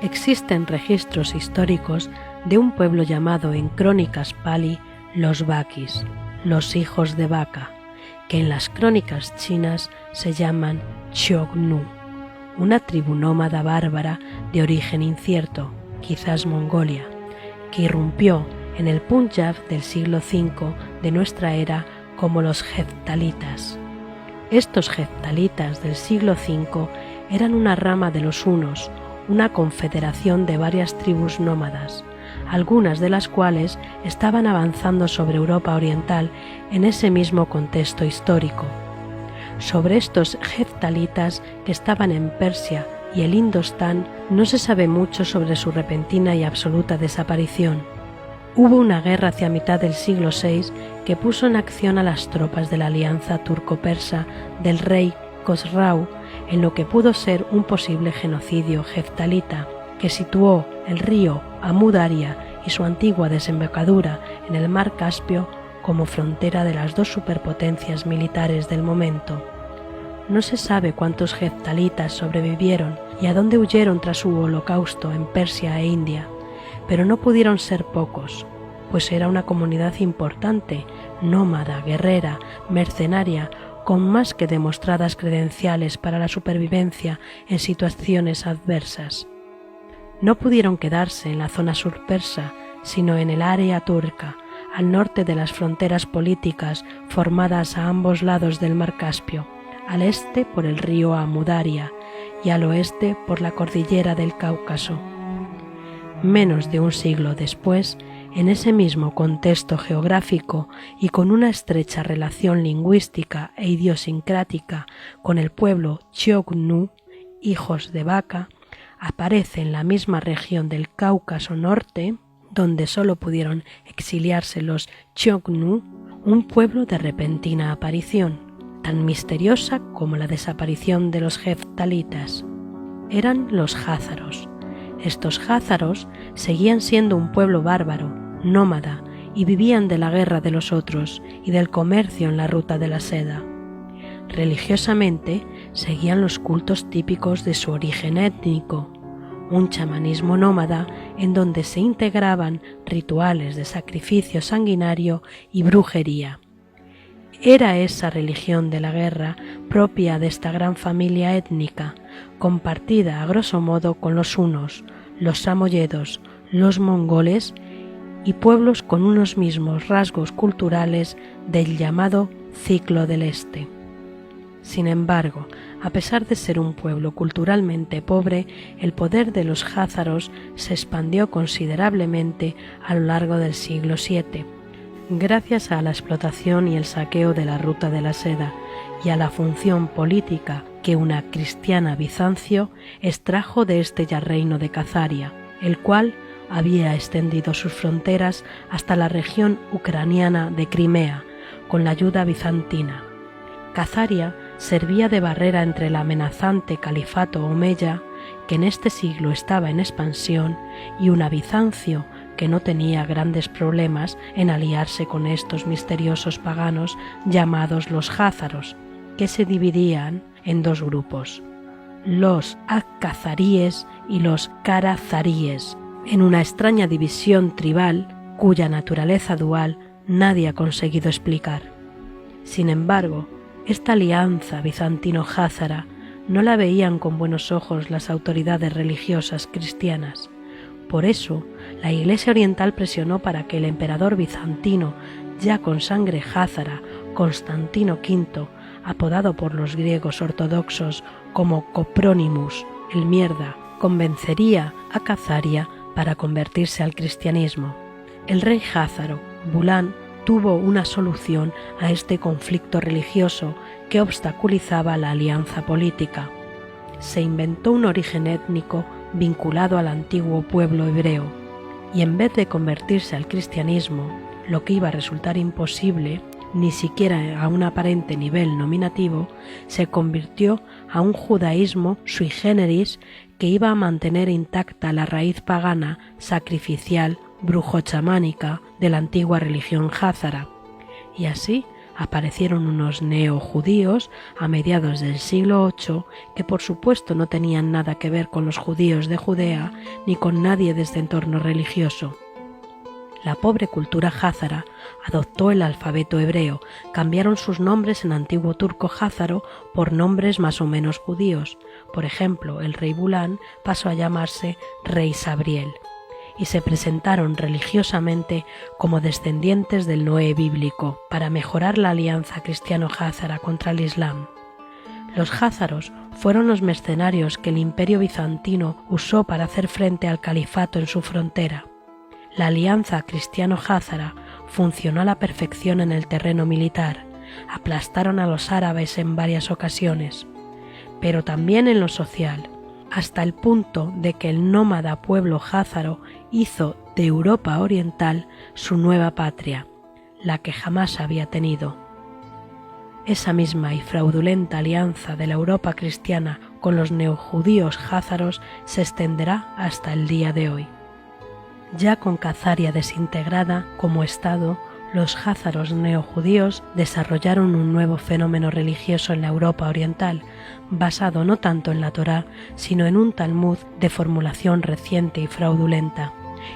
Existen registros históricos de un pueblo llamado en crónicas pali los Bakis, los hijos de Baka, que en las crónicas chinas se llaman Xiongnu, una tribu nómada bárbara de origen incierto, quizás Mongolia, que irrumpió en el Punjab del siglo V de nuestra era como los heftalitas. Estos heftalitas del siglo V eran una rama de los hunos, una confederación de varias tribus nómadas, algunas de las cuales estaban avanzando sobre Europa Oriental en ese mismo contexto histórico. Sobre estos heftalitas que estaban en Persia y el Indostán no se sabe mucho sobre su repentina y absoluta desaparición. Hubo una guerra hacia mitad del siglo VI que puso en acción a las tropas de la alianza turco-persa del rey Khosrau en lo que pudo ser un posible genocidio heftalita, que situó el río Amu Daria y su antigua desembocadura en el mar Caspio como frontera de las dos superpotencias militares del momento. No se sabe cuántos heftalitas sobrevivieron y a dónde huyeron tras su holocausto en Persia e India, pero no pudieron ser pocos, pues era una comunidad importante, nómada, guerrera, mercenaria, con más que demostradas credenciales para la supervivencia en situaciones adversas. No pudieron quedarse en la zona sur persa, sino en el área turca, al norte de las fronteras políticas formadas a ambos lados del mar Caspio, al este por el río Amu Daria y al oeste por la cordillera del Cáucaso. Menos de un siglo después, en ese mismo contexto geográfico y con una estrecha relación lingüística e idiosincrática con el pueblo Xiongnu, hijos de Baka, aparece en la misma región del Cáucaso Norte, donde solo pudieron exiliarse los Xiongnu, un pueblo de repentina aparición, tan misteriosa como la desaparición de los heftalitas. Eran los jázaros. Estos jázaros seguían siendo un pueblo bárbaro, nómada, y vivían de la guerra de los otros y del comercio en la ruta de la seda. Religiosamente seguían los cultos típicos de su origen étnico, un chamanismo nómada en donde se integraban rituales de sacrificio sanguinario y brujería. Era esa religión de la guerra propia de esta gran familia étnica, compartida a grosso modo con los hunos, los samoyedos, los mongoles y pueblos con unos mismos rasgos culturales del llamado Ciclo del Este. Sin embargo, a pesar de ser un pueblo culturalmente pobre, el poder de los jázaros se expandió considerablemente a lo largo del siglo VII, gracias a la explotación y el saqueo de la ruta de la seda y a la función política que una cristiana Bizancio extrajo de este ya reino de Cazaria, el cual había extendido sus fronteras hasta la región ucraniana de Crimea, con la ayuda bizantina. Cazaria servía de barrera entre el amenazante califato omeya, que en este siglo estaba en expansión, y una Bizancio que no tenía grandes problemas en aliarse con estos misteriosos paganos llamados los jázaros, que se dividían en dos grupos, los akkazaríes y los karazaríes, en una extraña división tribal cuya naturaleza dual nadie ha conseguido explicar. Sin embargo, esta alianza bizantino-jázara no la veían con buenos ojos las autoridades religiosas cristianas. Por eso, la Iglesia Oriental presionó para que el emperador bizantino, ya con sangre jázara, Constantino V, apodado por los griegos ortodoxos como Coprónimus, el mierda, convencería a Cazaria para convertirse al cristianismo. El rey jázaro, Bulán, tuvo una solución a este conflicto religioso que obstaculizaba la alianza política. Se inventó un origen étnico vinculado al antiguo pueblo hebreo, y en vez de convertirse al cristianismo, lo que iba a resultar imposible, ni siquiera a un aparente nivel nominativo, se convirtió a un judaísmo sui generis que iba a mantener intacta la raíz pagana, sacrificial, brujo-chamánica de la antigua religión jázara, y así Aparecieron unos neojudíos a mediados del siglo VIII que por supuesto no tenían nada que ver con los judíos de Judea ni con nadie de este entorno religioso. La pobre cultura házara adoptó el alfabeto hebreo, cambiaron sus nombres en antiguo turco házaro por nombres más o menos judíos. Por ejemplo, el rey Bulán pasó a llamarse rey Sabriel, y se presentaron religiosamente como descendientes del Noé bíblico para mejorar la alianza cristiano-házara contra el Islam. Los házaros fueron los mercenarios que el imperio bizantino usó para hacer frente al califato en su frontera. La alianza cristiano-házara funcionó a la perfección en el terreno militar, aplastaron a los árabes en varias ocasiones, pero también en lo social, hasta el punto de que el nómada pueblo házaro hizo de Europa Oriental su nueva patria, la que jamás había tenido. Esa misma y fraudulenta alianza de la Europa cristiana con los neojudíos házaros se extenderá hasta el día de hoy. Ya con Khazaria desintegrada como Estado, los házaros neojudíos desarrollaron un nuevo fenómeno religioso en la Europa oriental, basado no tanto en la Torá, sino en un Talmud de formulación reciente y fraudulenta,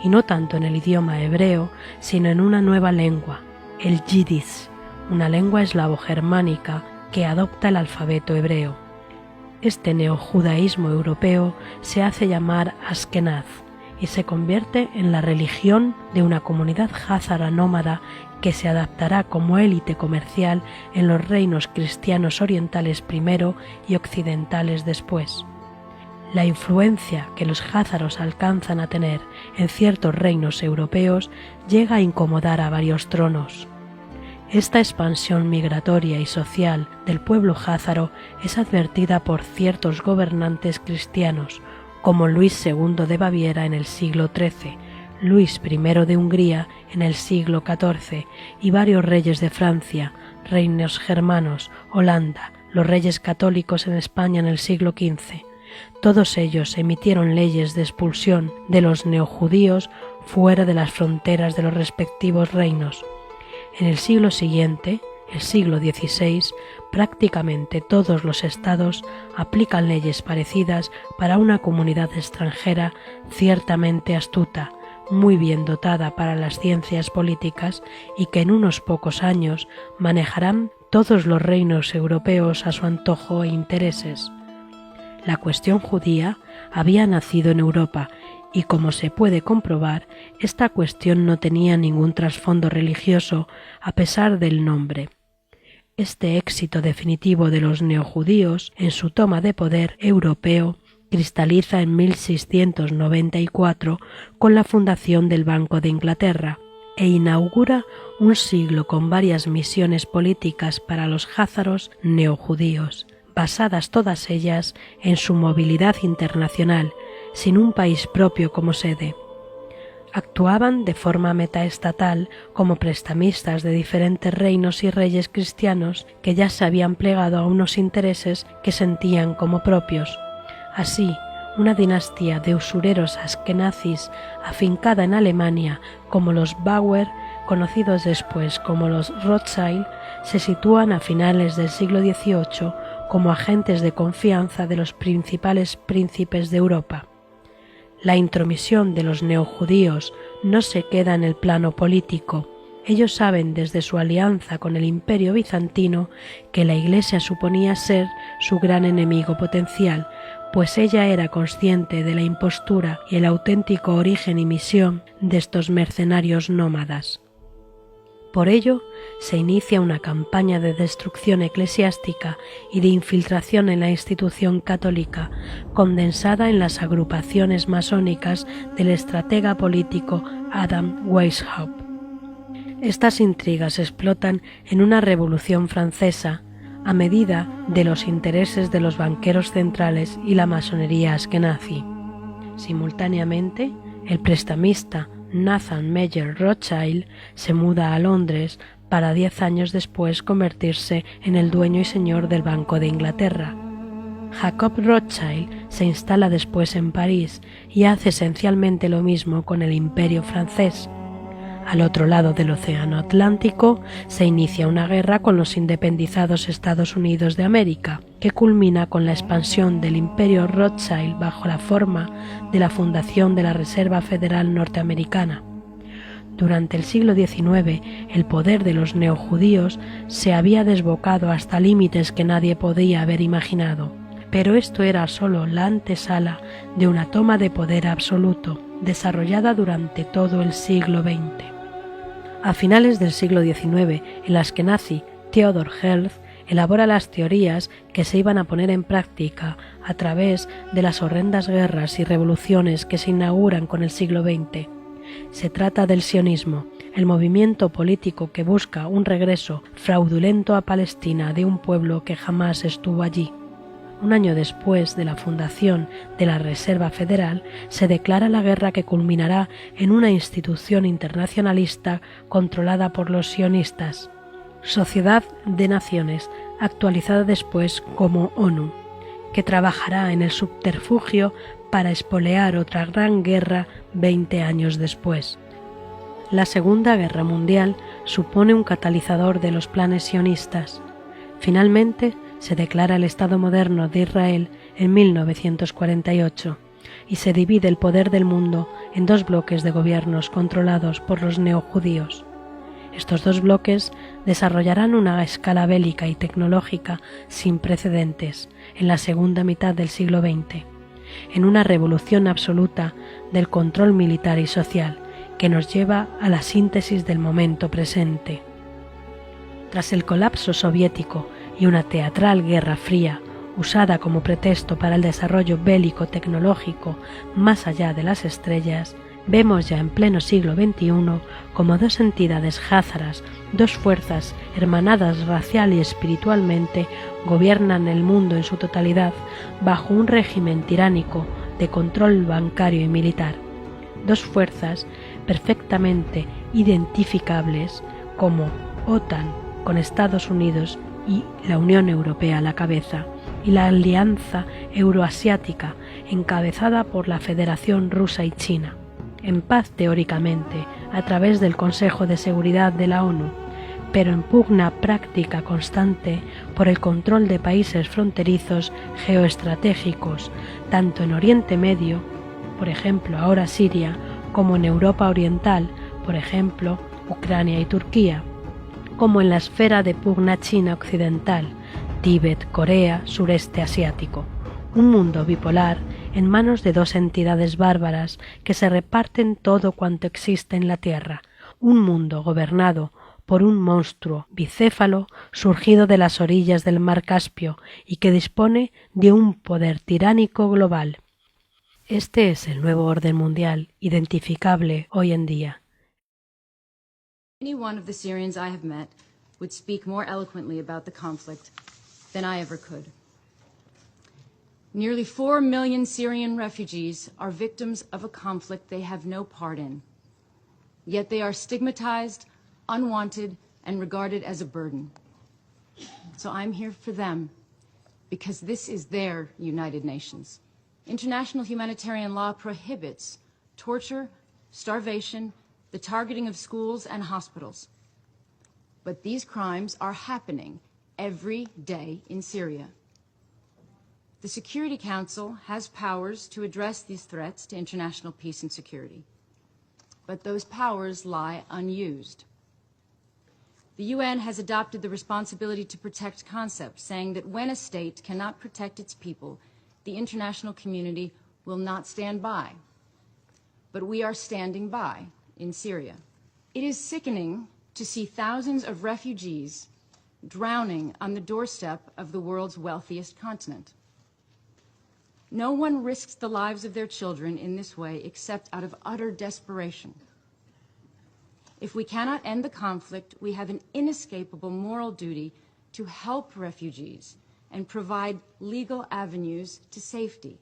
y no tanto en el idioma hebreo, sino en una nueva lengua, el Yiddish, una lengua eslavo-germánica que adopta el alfabeto hebreo. Este neojudaísmo europeo se hace llamar Askenaz, y se convierte en la religión de una comunidad házara nómada que se adaptará como élite comercial en los reinos cristianos orientales primero y occidentales después. La influencia que los házaros alcanzan a tener en ciertos reinos europeos llega a incomodar a varios tronos. Esta expansión migratoria y social del pueblo házaro es advertida por ciertos gobernantes cristianos, como Luis II de Baviera en el siglo XIII, Luis I de Hungría en el siglo XIV y varios reyes de Francia, reinos germanos, Holanda, los reyes católicos en España en el siglo XV. Todos ellos emitieron leyes de expulsión de los neojudíos fuera de las fronteras de los respectivos reinos. En el siglo siguiente, el siglo XVI, prácticamente todos los estados aplican leyes parecidas para una comunidad extranjera ciertamente astuta, muy bien dotada para las ciencias políticas y que en unos pocos años manejarán todos los reinos europeos a su antojo e intereses. La cuestión judía había nacido en Europa y, como se puede comprobar, esta cuestión no tenía ningún trasfondo religioso a pesar del nombre. Este éxito definitivo de los neojudíos en su toma de poder europeo cristaliza en 1694 con la fundación del Banco de Inglaterra e inaugura un siglo con varias misiones políticas para los házaros neojudíos, basadas todas ellas en su movilidad internacional, sin un país propio como sede. Actuaban de forma metaestatal como prestamistas de diferentes reinos y reyes cristianos que ya se habían plegado a unos intereses que sentían como propios. Así, una dinastía de usureros askenazis afincada en Alemania, como los Bauer, conocidos después como los Rothschild, se sitúan a finales del siglo XVIII como agentes de confianza de los principales príncipes de Europa. La intromisión de los neojudíos no se queda en el plano político. Ellos saben desde su alianza con el Imperio bizantino que la Iglesia suponía ser su gran enemigo potencial, pues ella era consciente de la impostura y el auténtico origen y misión de estos mercenarios nómadas. Por ello, se inicia una campaña de destrucción eclesiástica y de infiltración en la institución católica, condensada en las agrupaciones masónicas del estratega político Adam Weishaupt. Estas intrigas explotan en una revolución francesa, a medida de los intereses de los banqueros centrales y la masonería askenazi. Simultáneamente, el prestamista Nathan Meyer Rothschild se muda a Londres para 10 años después convertirse en el dueño y señor del Banco de Inglaterra. Jacob Rothschild se instala después en París y hace esencialmente lo mismo con el Imperio francés. Al otro lado del Océano Atlántico se inicia una guerra con los independizados Estados Unidos de América, que culmina con la expansión del Imperio Rothschild bajo la forma de la fundación de la Reserva Federal Norteamericana. Durante el siglo XIX, el poder de los neojudíos se había desbocado hasta límites que nadie podía haber imaginado, pero esto era solo la antesala de una toma de poder absoluto, desarrollada durante todo el siglo XX. A finales del siglo XIX, el askenazi Theodor Herzl elabora las teorías que se iban a poner en práctica a través de las horrendas guerras y revoluciones que se inauguran con el siglo XX. Se trata del sionismo, el movimiento político que busca un regreso fraudulento a Palestina de un pueblo que jamás estuvo allí. Un año después de la fundación de la Reserva Federal, se declara la guerra que culminará en una institución internacionalista controlada por los sionistas, Sociedad de Naciones, actualizada después como ONU, que trabajará en el subterfugio para espolear otra gran guerra 20 años después. La Segunda Guerra Mundial supone un catalizador de los planes sionistas. Finalmente, se declara el Estado moderno de Israel en 1948 y se divide el poder del mundo en dos bloques de gobiernos controlados por los neojudíos. Estos dos bloques desarrollarán una escala bélica y tecnológica sin precedentes en la segunda mitad del siglo XX, en una revolución absoluta del control militar y social que nos lleva a la síntesis del momento presente. Tras el colapso soviético y una teatral Guerra Fría, usada como pretexto para el desarrollo bélico-tecnológico más allá de las estrellas, vemos ya en pleno siglo XXI como dos entidades házaras, dos fuerzas hermanadas racial y espiritualmente, gobiernan el mundo en su totalidad bajo un régimen tiránico de control bancario y militar. Dos fuerzas perfectamente identificables como OTAN con Estados Unidos y la Unión Europea a la cabeza, y la Alianza Euroasiática encabezada por la Federación Rusa y China, en paz teóricamente a través del Consejo de Seguridad de la ONU, pero en pugna práctica constante por el control de países fronterizos geoestratégicos, tanto en Oriente Medio, por ejemplo ahora Siria, como en Europa Oriental, por ejemplo Ucrania y Turquía, como en la esfera de pugna China occidental, Tíbet, Corea, sureste asiático. Un mundo bipolar en manos de dos entidades bárbaras que se reparten todo cuanto existe en la Tierra. Un mundo gobernado por un monstruo bicéfalo surgido de las orillas del mar Caspio y que dispone de un poder tiránico global. Este es el nuevo orden mundial, identificable hoy en día. Any one of the Syrians I have met would speak more eloquently about the conflict than I ever could. Nearly 4 million Syrian refugees are victims of a conflict they have no part in. Yet they are stigmatized, unwanted, and regarded as a burden. So I'm here for them, because this is their United Nations. International humanitarian law prohibits torture, starvation, the targeting of schools and hospitals. But these crimes are happening every day in Syria. The Security Council has powers to address these threats to international peace and security, but those powers lie unused. The UN has adopted the responsibility to protect concept, saying that when a state cannot protect its people, the international community will not stand by. But we are standing by in Syria. It is sickening to see thousands of refugees drowning on the doorstep of the world's wealthiest continent. No one risks the lives of their children in this way except out of utter desperation. If we cannot end the conflict, we have an inescapable moral duty to help refugees and provide legal avenues to safety.